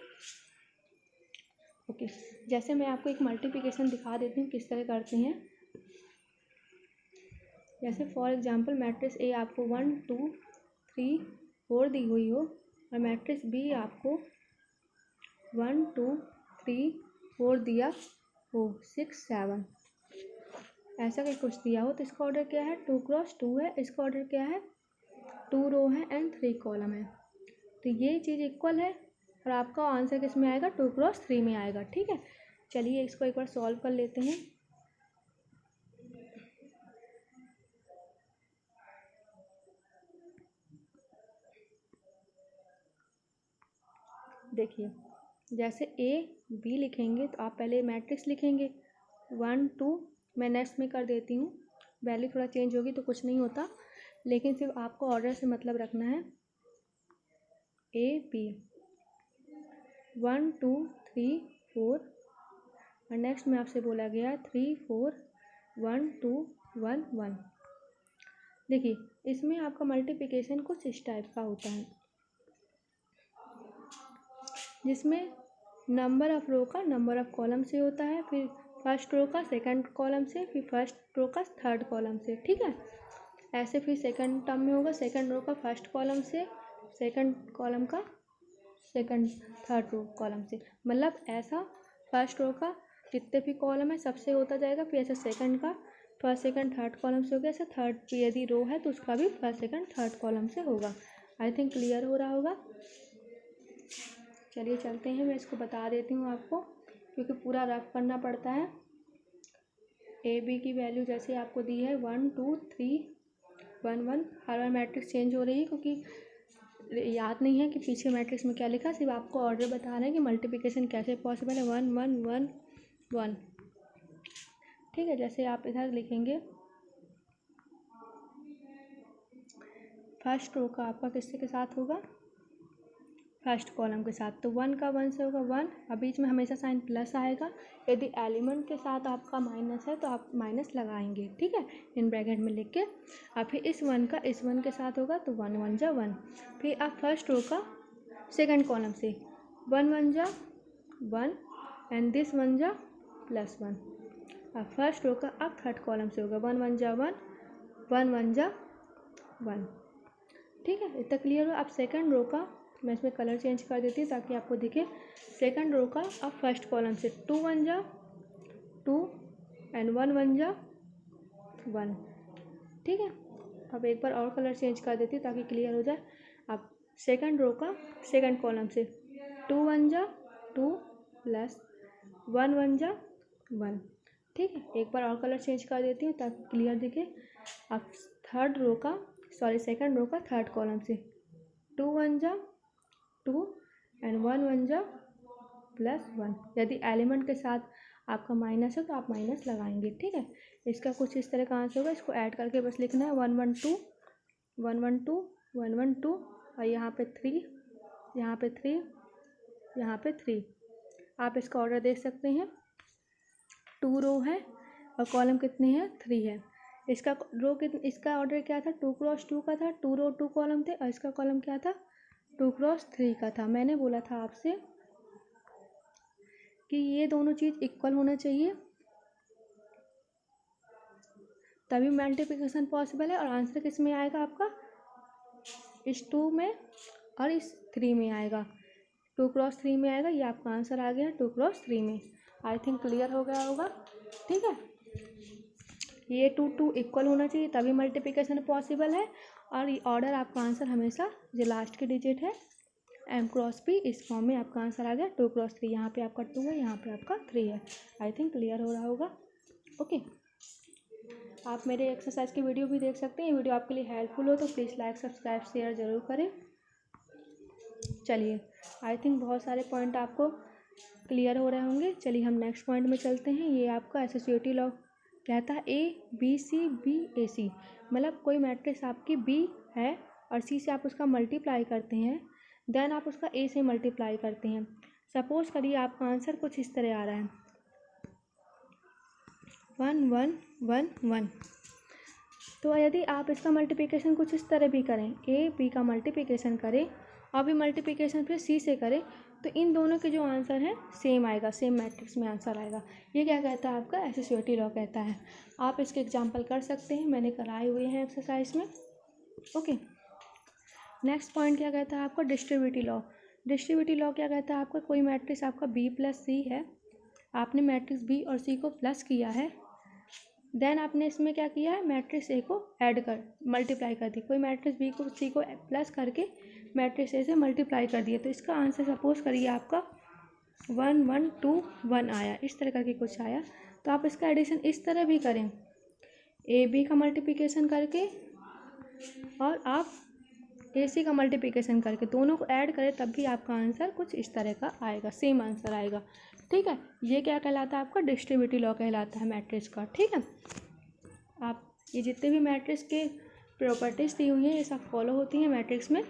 ओके। जैसे मैं आपको एक मल्टीप्लिकेशन दिखा देती हूँ किस तरह करते हैं। जैसे फॉर एग्जांपल मैट्रिक्स ए आपको 1 2 3 4 दी हुई हो, और मैट्रिक्स बी आपको 1 2 3 4 दिया हो, 6 7 ऐसा कहीं कुछ दिया हो, तो इसका ऑर्डर क्या है 2x2 है। इसका ऑर्डर क्या है 2 रो है एंड 3 कॉलम है। तो ये चीज़ इक्वल है, और आपका आंसर किस में आएगा 2x3 में आएगा। ठीक है, चलिए इसको एक बार सॉल्व कर लेते हैं। देखिए जैसे ए बी लिखेंगे तो आप पहले मैट्रिक्स लिखेंगे 1 2, मैं नेक्स्ट में कर देती हूँ, वैल्यू थोड़ा चेंज होगी तो कुछ नहीं होता, लेकिन सिर्फ आपको ऑर्डर से मतलब रखना है। ए बी 1 2 3 4, और नेक्स्ट में आपसे बोला गया 3 4 1 2 1 1। देखिए इसमें आपका मल्टीप्लिकेशन कुछ इस टाइप का होता है, जिसमें नंबर ऑफ रो का नंबर ऑफ कॉलम से होता है, फिर फर्स्ट रो का सेकंड कॉलम से, फिर फर्स्ट रो का थर्ड कॉलम से। ठीक है, ऐसे फिर सेकंड टर्म में होगा सेकंड रो का फर्स्ट कॉलम से, सेकंड कॉलम का सेकंड थर्ड रो कॉलम से, मतलब ऐसा फर्स्ट रो का जितने भी कॉलम है सबसे होता जाएगा, फिर ऐसा सेकंड का फर्स्ट सेकंड थर्ड कॉलम से हो गया, ऐसा थर्ड भी यदि रो है तो उसका भी फर्स्ट सेकंड थर्ड कॉलम से होगा। आई थिंक क्लियर हो रहा होगा। चलिए चलते हैं, मैं इसको बता देती हूँ आपको, क्योंकि पूरा रफ करना पड़ता है। ए बी की वैल्यू जैसे आपको दी है 1 2 3 1 1, हर बार मैट्रिक्स चेंज हो रही है क्योंकि याद नहीं है कि पीछे मैट्रिक्स में क्या लिखा, सिर्फ आपको ऑर्डर बता रहे हैं कि मल्टीप्लिकेशन कैसे पॉसिबल है। 1 1 1 1। ठीक है, जैसे आप इधर लिखेंगे फर्स्ट रो का आपका किससे के साथ होगा फर्स्ट कॉलम के साथ, तो 1 का 1 से होगा 1, और बीच में हमेशा साइन प्लस आएगा। यदि एलिमेंट के साथ आपका माइनस है तो आप माइनस लगाएंगे। ठीक है, इन ब्रैकेट में लिख के, और फिर इस 1 का इस 1 के साथ होगा तो 1 1 जा 1। फिर आप फर्स्ट रो का सेकंड कॉलम से 1 1 जा 1 एंड दिस 1 जा +1, और फर्स्ट रो का अब थर्ड कॉलम से होगा 1 1 जा 1 1 1 जा 1। ठीक है, इतना क्लियर हो। अब सेकंड रो का मैं इसमें कलर चेंज कर देती हूँ ताकि आपको दिखे। सेकंड रो का अब फर्स्ट कॉलम से 2 1 जा 2 एंड 1 1 जा 1। ठीक है, अब एक बार और कलर चेंज कर देती हूँ ताकि क्लियर हो जाए। अब सेकंड रो का सेकंड कॉलम से 2 1 जा 2 प्लस 1 1 जा 1। ठीक है, एक बार और कलर चेंज कर देती हूँ ताकि क्लियर दिखे। अब सेकंड रो का थर्ड कॉलम से 2 1 जा 2 एंड 1 1 जा +1। यदि एलिमेंट के साथ आपका माइनस है तो आप माइनस लगाएंगे। ठीक है, इसका कुछ इस तरह का आंसर होगा, इसको ऐड करके बस लिखना है 1 1 2 1 1 2 1 1 2, और यहाँ पे 3 यहाँ पे 3 यहाँ पे 3। आप इसका ऑर्डर देख सकते हैं, 2 रो है और कॉलम कितने हैं 3 है। इसका ऑर्डर क्या था 2x2 का था, 2 रो 2 कॉलम थे, और इसका कॉलम क्या था 2x3 का था। मैंने बोला था आपसे कि ये दोनों चीज़ इक्वल होना चाहिए तभी मल्टीप्लिकेशन पॉसिबल है, और आंसर किस में आएगा आपका इस 2 में और इस 3 में आएगा, 2x3 में आएगा। ये आपका आंसर आ गया 2x3 में। आई थिंक क्लियर हो गया होगा। ठीक है, ये 2 2 इक्वल होना चाहिए तभी मल्टीप्लिकेशन पॉसिबल है, और ये ऑर्डर आपका आंसर हमेशा जो लास्ट की डिजिट है m×p, इस फॉर्म में आपका आंसर आ गया 2x3। यहाँ पे आपका 2 है, यहाँ पे आपका 3 है। आई थिंक क्लियर हो रहा होगा। ओके, आप मेरे एक्सरसाइज की वीडियो भी देख सकते हैं। ये वीडियो आपके लिए हेल्पफुल हो तो प्लीज़ लाइक सब्सक्राइब शेयर ज़रूर करें। चलिए, आई थिंक बहुत सारे पॉइंट आपको क्लियर हो रहे होंगे। चलिए हम नेक्स्ट पॉइंट में चलते हैं। ये आपका एसोसिएटिव लॉ कहता है A B C मतलब कोई मैट्रिक्स आपकी B है और C से आप उसका मल्टीप्लाई करते हैं, देन आप उसका A से मल्टीप्लाई करते हैं। सपोज़ करिए आपका आंसर कुछ इस तरह आ रहा है 1 1 1 1। तो यदि आप इसका मल्टीप्लिकेशन कुछ इस तरह भी करें, ए बी का मल्टीप्लिकेशन करें और भी मल्टीप्लिकेशन फिर सी से करें, तो इन दोनों के जो आंसर है सेम आएगा, सेम मैट्रिक्स में आंसर आएगा। ये क्या कहता है, आपका एसोसिएटिव लॉ कहता है। आप इसके एग्जांपल कर सकते हैं, मैंने कराए हुए हैं एक्सरसाइज में। ओके, नेक्स्ट पॉइंट क्या कहता है आपका, डिस्ट्रीब्यूटिव लॉ। डिस्ट्रीब्यूटिव लॉ क्या कहता है आपका, कोई मैट्रिक्स आपका बी प्लस सी है, आपने मैट्रिक्स बी और सी को प्लस किया है, देन आपने इसमें क्या किया है, मैट्रिक्स ए को ऐड कर मल्टीप्लाई कर दी। कोई मैट्रिक्स बी को सी को प्लस करके मैट्रिक्स ए से मल्टीप्लाई कर दिया, तो इसका आंसर सपोज करिए आपका 1 1 2 1 आया, इस तरह करके कुछ आया। तो आप इसका एडिशन इस तरह भी करें, ए बी का मल्टीप्लिकेशन करके और आप ए सी का मल्टीप्लिकेशन करके दोनों को ऐड करें, तब भी आपका आंसर कुछ इस तरह का आएगा, सेम आंसर आएगा। ठीक है, ये क्या कहलाता है आपका, डिस्ट्रीब्यूटिव लॉ कहलाता है मैट्रिक्स का। ठीक है, आप ये जितने भी मैट्रिक्स के प्रॉपर्टीज़ दी हुई हैं ये सब फॉलो होती हैं मैट्रिक्स में।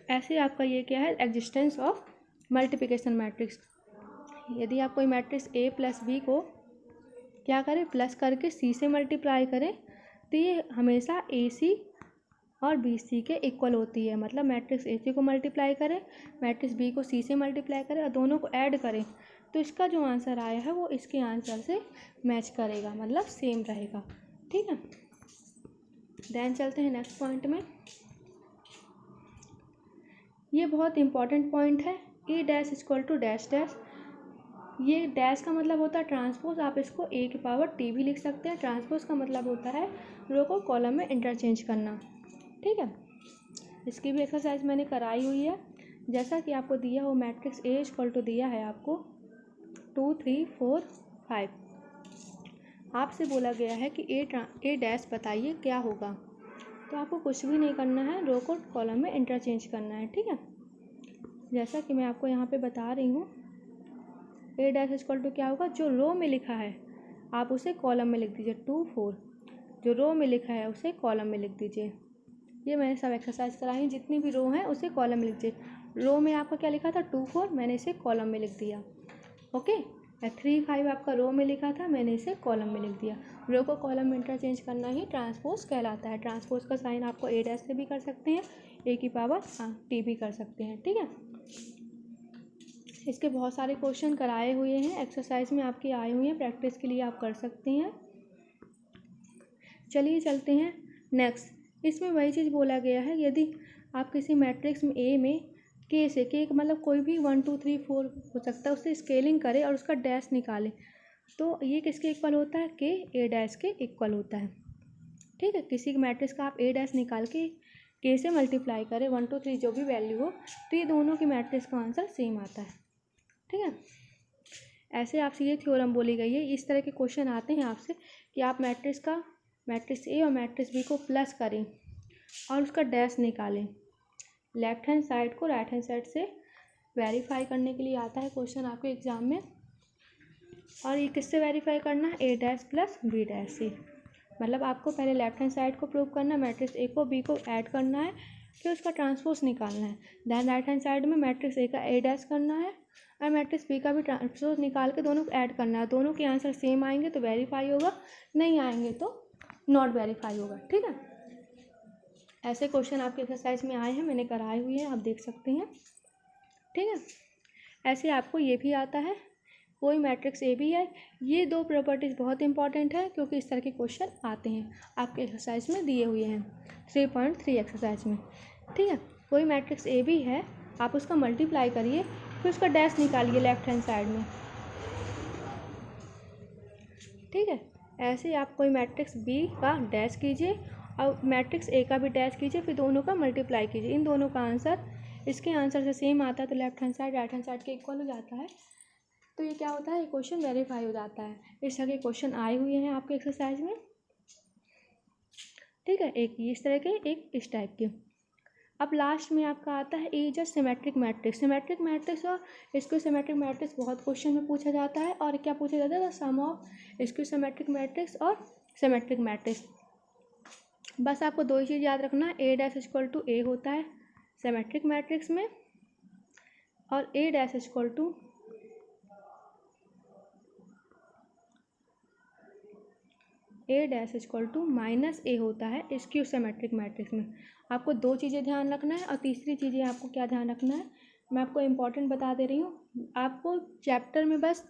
ऐसे आपका ये क्या है, एग्जिस्टेंस ऑफ मल्टीप्लिकेशन मैट्रिक्स। यदि आप कोई मैट्रिक्स ए प्लस बी को क्या करें, प्लस करके सी से मल्टीप्लाई करें, तो ये हमेशा ए सी और बी सी के इक्वल होती है। मतलब मैट्रिक्स ए सी को मल्टीप्लाई करें, मैट्रिक्स बी को सी से मल्टीप्लाई करें और दोनों को ऐड करें, तो इसका जो आंसर आया है वो इसके आंसर से मैच करेगा, मतलब सेम रहेगा। ठीक है, देन चलते हैं नेक्स्ट पॉइंट में। ये बहुत इंपॉर्टेंट पॉइंट है, A dash equal to dash dash. ये डैश का मतलब होता है ट्रांसपोज, आप इसको ए की पावर टी भी लिख सकते हैं। ट्रांसपोज का मतलब होता है रो को कॉलम में इंटरचेंज करना। ठीक है, इसकी भी एक्सरसाइज मैंने कराई हुई है। जैसा कि आपको दिया हो मैट्रिक्स ए इक्वल टू दिया है आपको 2 3 4 5, आपसे बोला गया है कि ए डैश बताइए क्या होगा। तो आपको कुछ भी नहीं करना है, रो को कॉलम में इंटरचेंज करना है। ठीक है, जैसा कि मैं आपको यहाँ पे बता रही हूँ, ए डैश इक्वल टू क्या होगा, जो रो में लिखा है आप उसे कॉलम में लिख दीजिए 2 4, जो रो में लिखा है उसे कॉलम में लिख दीजिए। ये मैंने सब एक्सरसाइज कराई हैं, जितनी भी रो हैं उसे कॉलम में लिख दीजिए। रो में आपका क्या लिखा था 2 4, मैंने इसे कॉलम में लिख दिया। ओके, 3 5 आपका रो में लिखा था, मैंने इसे कॉलम में लिख दिया। रो को कॉलम में इंटरचेंज करना ही ट्रांसपोज कहलाता है। ट्रांसपोज का साइन आपको ए डैश से भी कर सकते हैं, ए की पावर टी भी कर सकते हैं। ठीक है, इसके बहुत सारे क्वेश्चन कराए हुए हैं, एक्सरसाइज में आपकी आए हुए हैं, प्रैक्टिस के लिए आप कर सकते हैं। चलिए चलते हैं नेक्स्ट। इसमें वही चीज़ बोला गया है, यदि आप किसी मैट्रिक्स में ए में के से, के मतलब कोई भी 1 2 3 4 हो सकता है, उससे स्केलिंग करें और उसका डैश निकालें, तो ये किसके इक्वल होता है, के ए डैश के इक्वल होता है। ठीक है, किसी मैट्रिक्स का आप ए डैश निकाल के से मल्टीप्लाई करें 1 2 3 जो भी वैल्यू हो, तो ये दोनों की मैट्रिक्स का आंसर सेम आता है। ठीक है, ऐसे आपसे ये थ्योरम बोली गई है। इस तरह के क्वेश्चन आते हैं आपसे कि आप मैट्रिक्स ए और मैट्रिक्स बी को प्लस करें और उसका डैश निकालें। लेफ्ट हैंड साइड को राइट हैंड साइड से वेरीफाई करने के लिए आता है क्वेश्चन आपके एग्ज़ाम में। और ये किससे वेरीफाई करना है, A dash plus B dash से। मतलब आपको पहले लेफ्ट हैंड साइड को प्रूव करना है, मैट्रिक्स ए को बी को ऐड करना है, फिर उसका ट्रांसपोज निकालना है। दैन राइट हैंड साइड में मैट्रिक्स ए का ए डैश करना है और मैट्रिक्स बी का भी ट्रांसपोज निकाल के दोनों को ऐड करना है। दोनों के आंसर सेम आएंगे तो वेरीफाई होगा, नहीं आएंगे तो नॉट वेरीफाई होगा। ठीक है, ऐसे क्वेश्चन आपके एक्सरसाइज में आए हैं, मैंने कराए हुए हैं, आप देख सकते हैं। ठीक है, ऐसे आपको ये भी आता है, कोई मैट्रिक्स ए भी है। ये दो प्रॉपर्टीज़ बहुत इंपॉर्टेंट है, क्योंकि इस तरह के क्वेश्चन आते हैं आपके एक्सरसाइज में दिए हुए हैं 3.3 एक्सरसाइज में। ठीक है, कोई मैट्रिक्स ए भी है, आप उसका मल्टीप्लाई करिए, फिर उसका डैश निकालिए लेफ्ट हैंड साइड में। ठीक है, ऐसे आप कोई मैट्रिक्स बी का डैश कीजिए और मैट्रिक्स ए का भी डैश कीजिए, फिर दोनों का मल्टीप्लाई कीजिए। इन दोनों का आंसर इसके आंसर से सेम आता है तो left hand side right hand side के इक्वल हो जाता है, तो ये क्या होता है, ये क्वेश्चन वेरीफाई हो जाता है। इस तरह के क्वेश्चन आए हुए हैं आपके एक्सरसाइज में। ठीक है, एक इस तरह के, एक इस टाइप के। अब लास्ट में आपका आता है a just symmetric matrix. Symmetric matrix और स्क्यू सिमेट्रिक मैट्रिक्स बहुत क्वेश्चन में पूछा जाता है। और क्या पूछा जाता है, sum of skew symmetric matrix और सिमेट्रिक मैट्रिक्स। बस आपको दो ही चीज़ याद रखना है, A dash equal to A होता है सिमेट्रिक मैट्रिक्स में, और A dash equal to A dash equal to minus A होता है स्क्यू सिमेट्रिक मैट्रिक्स में। आपको दो चीज़ें ध्यान रखना है और तीसरी चीज़ें आपको क्या ध्यान रखना है, मैं आपको इम्पोर्टेंट बता दे रही हूँ। आपको चैप्टर में बस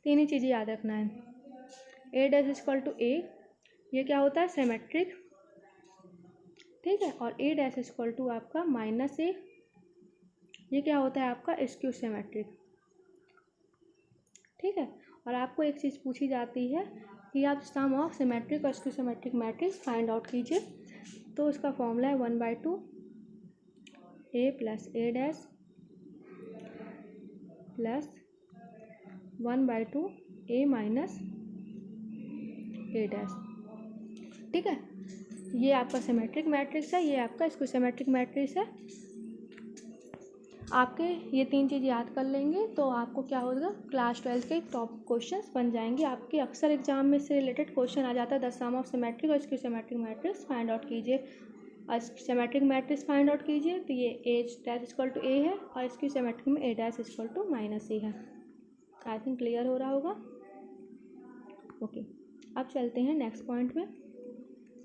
तीन ही चीज़ें याद रखना है। A dash equal to A, ये क्या होता है सिमेट्रिक, ठीक है। और ए डैश इक्वल टू आपका माइनस ए, ये क्या होता है आपका स्क्यू सिमेट्रिक, ठीक है। और आपको एक चीज़ पूछी जाती है कि आप सम ऑफ सिमेट्रिक और skew symmetric matrix find out कीजिए, तो उसका फॉर्मूला है 1/2 ए प्लस ए डैश प्लस 1/2 ए माइनस ए डैश, ठीक है। ये आपका सिमेट्रिक मैट्रिक्स है, ये आपका स्क्यू सिमेट्रिक मैट्रिक्स है। आपके ये तीन चीज़ याद कर लेंगे तो आपको क्या होगा, क्लास 12 के टॉप क्वेश्चंस बन जाएंगे। आपके अक्सर एग्जाम में से रिलेटेड क्वेश्चन आ जाता है, द सम ऑफ सिमेट्रिक और skew symmetric matrix find out कीजिए। और सिमेट्रिक मैट्रिक्स फाइंड आउट कीजिए तो ये ए डैश इक्वल टू ए है और स्क्यू सिमेट्रिक में ए डैश इक्वल टू माइनस ए है। आई थिंक क्लियर हो रहा होगा। ओके, अब चलते हैं नेक्स्ट पॉइंट में।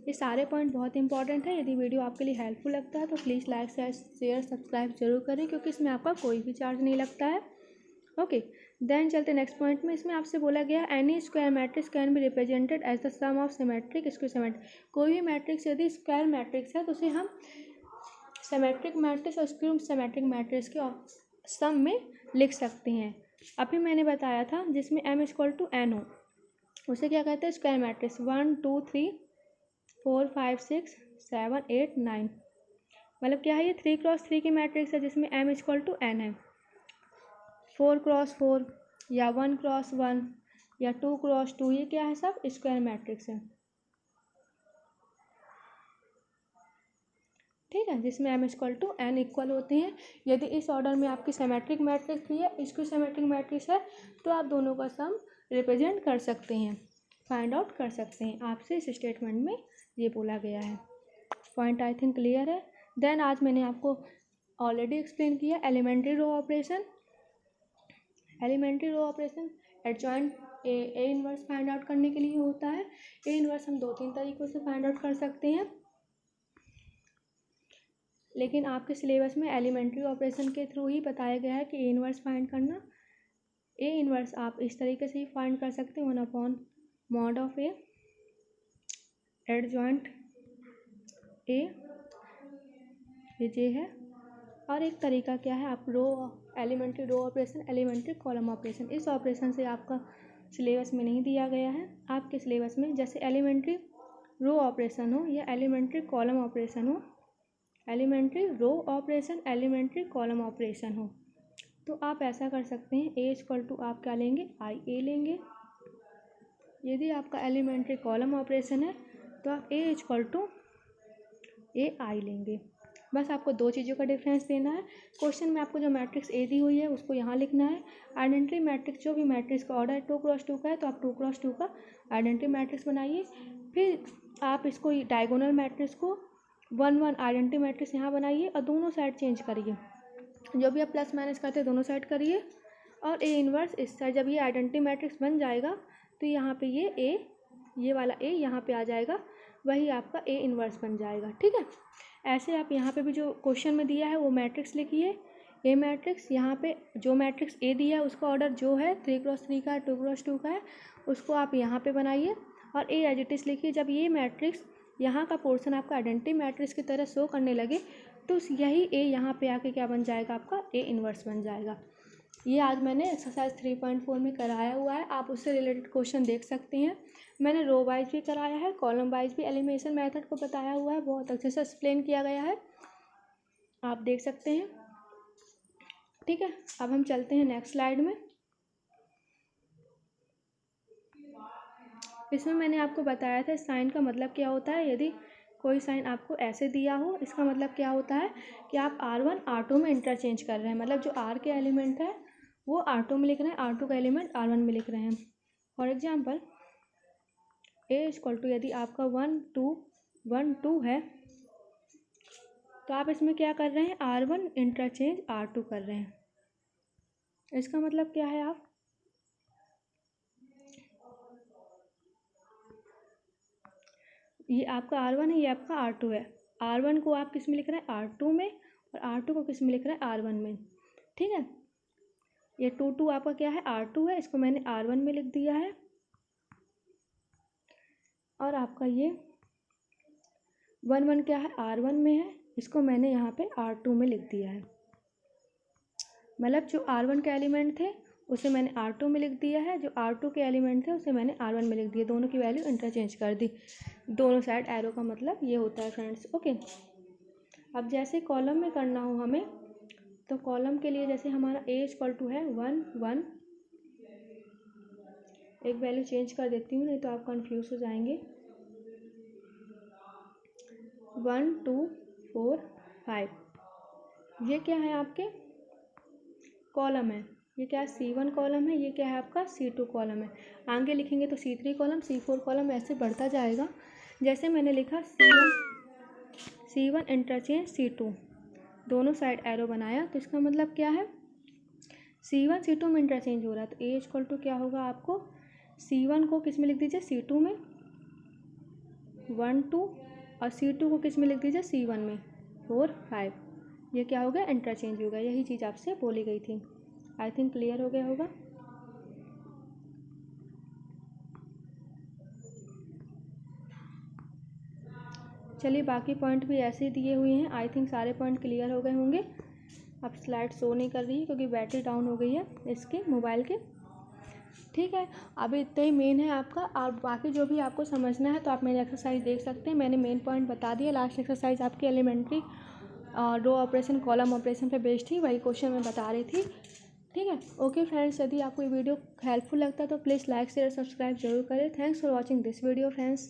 ये सारे पॉइंट बहुत इंपॉर्टेंट है। यदि वीडियो आपके लिए हेल्पफुल लगता है तो प्लीज़ लाइक शेयर सब्सक्राइब जरूर करें, क्योंकि इसमें आपका कोई भी चार्ज नहीं लगता है। ओके, देन चलते नेक्स्ट पॉइंट में। इसमें आपसे बोला गया any square matrix can be represented as the sum of symmetric skew symmetric. कोई भी मैट्रिक्स यदि स्क्वायर मैट्रिक्स है तो उसे हम सिमेट्रिक मैट्रिक्स और स्क्यू सिमेट्रिक मैट्रिक्स के सम में लिख सकते हैं। अभी मैंने बताया था जिसमें m इक्वल टू n हो उसे क्या कहते हैं स्क्वायर मैट्रिक्स। 1 2 3 4 5 6 7 8 9, मतलब क्या है ये 3x3 की मैट्रिक्स है जिसमें m इक्वल टू n है। 4x4 या 1x1 या 2x2, ये क्या है सब स्क्वायर मैट्रिक्स है, ठीक है, जिसमें m equal to n equal होते हैं। यदि इस ऑर्डर में आपकी सिमेट्रिक मैट्रिक्स भी है, स्क्यू सिमेट्रिक मैट्रिक्स है, तो आप दोनों का सम रिप्रेजेंट कर सकते हैं, फाइंड आउट कर सकते हैं। आपसे इस स्टेटमेंट में ये बोला गया है। पॉइंट आई थिंक क्लियर है। देन आज मैंने आपको ऑलरेडी एक्सप्लेन किया elementary row operation. Elementary row operation adjoint A inverse find out करने के लिए होता है। ए इनवर्स हम 2-3 तरीक़ों से फाइंड आउट कर सकते हैं, लेकिन आपके सिलेबस में एलिमेंट्री ऑपरेशन के थ्रू ही बताया गया है कि ए इनवर्स फाइंड करना। ए इनवर्स आप इस तरीके से ही फाइंड कर सकते हैं, 1/mod of A adjoint A, ये जे है। और एक तरीका क्या है, आप row elementary row operation, elementary column operation. इस ऑपरेशन से आपका सिलेबस में नहीं दिया गया है। आपके सिलेबस में जैसे एलिमेंट्री रो ऑपरेशन हो या एलिमेंट्री कॉलम ऑपरेशन हो, elementary row operation elementary column operation हो, तो आप ऐसा कर सकते हैं ए इक्वल टू आप क्या लेंगे आई ए लेंगे। यदि आपका एलिमेंट्री कॉलम ऑपरेशन है तो आप ए इक्वल टू ए आई लेंगे। बस आपको दो चीज़ों का डिफरेंस देना है। क्वेश्चन में आपको जो मैट्रिक्स ए दी हुई है उसको यहाँ लिखना है। आइडेंटिटी मैट्रिक्स जो भी मैट्रिक्स का ऑर्डर 2x2 का है तो आप 2x2 का आइडेंटिटी मैट्रिक्स बनाइए। फिर आप इसको डायगोनल मैट्रिक्स को 1 1 आइडेंटिटी मैट्रिक्स यहाँ बनाइए और दोनों साइड चेंज करिए। जो भी आप प्लस माइनस करते हैं दोनों साइड करिए। और ए इनवर्स इस साइड, जब ये आइडेंटिटी मैट्रिक्स बन जाएगा तो यहाँ पे ये वाला ए यहाँ पे आ जाएगा, वही आपका ए इनवर्स बन जाएगा, ठीक है। ऐसे आप यहाँ पे भी जो क्वेश्चन में दिया है वो मैट्रिक्स लिखिए, ए मैट्रिक्स। यहाँ पे जो मैट्रिक्स ए दिया है उसका ऑर्डर जो है 3x3 का है, 2x2 का है, उसको आप यहाँ पे बनाइए और ए एज इट इज़ लिखिए। जब ये मैट्रिक्स यहाँ का पोर्शन आपका आइडेंटिटी मैट्रिक्स की तरह शो करने लगे तो यही ए यहाँ पे आके क्या बन जाएगा, आपका ए इनवर्स बन जाएगा। ये आज मैंने एक्सरसाइज 3.4 में कराया हुआ है, आप उससे रिलेटेड क्वेश्चन देख सकते हैं। मैंने रो वाइज भी कराया है, कॉलम वाइज भी एलिमिनेशन मेथड को बताया हुआ है, बहुत अच्छे से एक्सप्लेन किया गया है, आप देख सकते हैं, ठीक है। अब हम चलते हैं नेक्स्ट स्लाइड में। इसमें मैंने आपको बताया था साइन का मतलब क्या होता है। यदि कोई साइन आपको ऐसे दिया हो, इसका मतलब क्या होता है कि आप R1 R2 में इंटरचेंज कर रहे हैं, मतलब जो R के एलिमेंट है वो R2 में लिख रहे हैं, R2 का एलिमेंट R1 में लिख रहे हैं। For example A equal to यदि आपका 1 2 1 2 है तो आप इसमें क्या कर रहे हैं, R1 इंटरचेंज R2 कर रहे हैं। इसका मतलब क्या है, आप ये आपका R1 है, ये आपका R2 है। R1 को आप किस में लिख रहे हैं, R2 में, और R2 को किस में लिख रहे हैं, R1 में। ठीक है, ये 2 आपका क्या है, R2 है, इसको मैंने R1 में लिख दिया है। और आपका ये 1 क्या है, R1 में है, इसको मैंने यहाँ पे R2 में लिख दिया है। मतलब जो R1 के एलिमेंट थे उसे मैंने R2 में लिख दिया है, जो R2 के एलिमेंट थे उसे मैंने R1 में लिख दिया। दोनों की वैल्यू इंटरचेंज कर दी। दोनों साइड एरो का मतलब ये होता है फ्रेंड्स। ओके, अब जैसे कॉलम में करना हो हमें, तो कॉलम के लिए जैसे हमारा A = है 1 1, एक वैल्यू चेंज कर देती हूँ नहीं तो आप कंफ्यूज हो जाएंगे। 1 2 4 5, ये क्या है आपके कॉलम है। ये क्या है, C1 कॉलम है, ये क्या है आपका C2 कॉलम है। आगे लिखेंगे तो C3 कॉलम, C4 कॉलम, ऐसे बढ़ता जाएगा। जैसे मैंने लिखा C1 इंटरचेंज C2, दोनों साइड एरो बनाया, तो इसका मतलब क्या है, C1 C2 में इंटरचेंज हो रहा है। तो A = क्या होगा आपको, C1 को किस में लिख दीजिए, C2 में 1 2, और C2 को किस में लिख दीजिए, C1 में 4 5। ये क्या हो गया, इंटरचेंज हो गया। यही चीज़ आपसे बोली गई थी। आई थिंक क्लियर हो गया होगा। चलिए, बाकी पॉइंट भी ऐसे ही दिए हुए हैं। आई थिंक सारे पॉइंट क्लियर हो गए होंगे। अब स्लाइड शो नहीं कर रही है क्योंकि बैटरी डाउन हो गई है इसके मोबाइल के। ठीक है, अभी इतना ही मेन है आपका। और बाकी जो भी आपको समझना है तो आप मेरी एक्सरसाइज देख सकते हैं। मैंने मेन पॉइंट बता दिया। लास्ट एक्सरसाइज आपकी elementary row operation column operation पे बेस्ड थी, वही क्वेश्चन मैं बता रही थी। ठीक है, ओके फ्रेंड्स, यदि आपको ये वीडियो हेल्पफुल लगता है तो प्लीज़ लाइक शेयर सब्सक्राइब जरूर करें। Thanks for watching this video friends.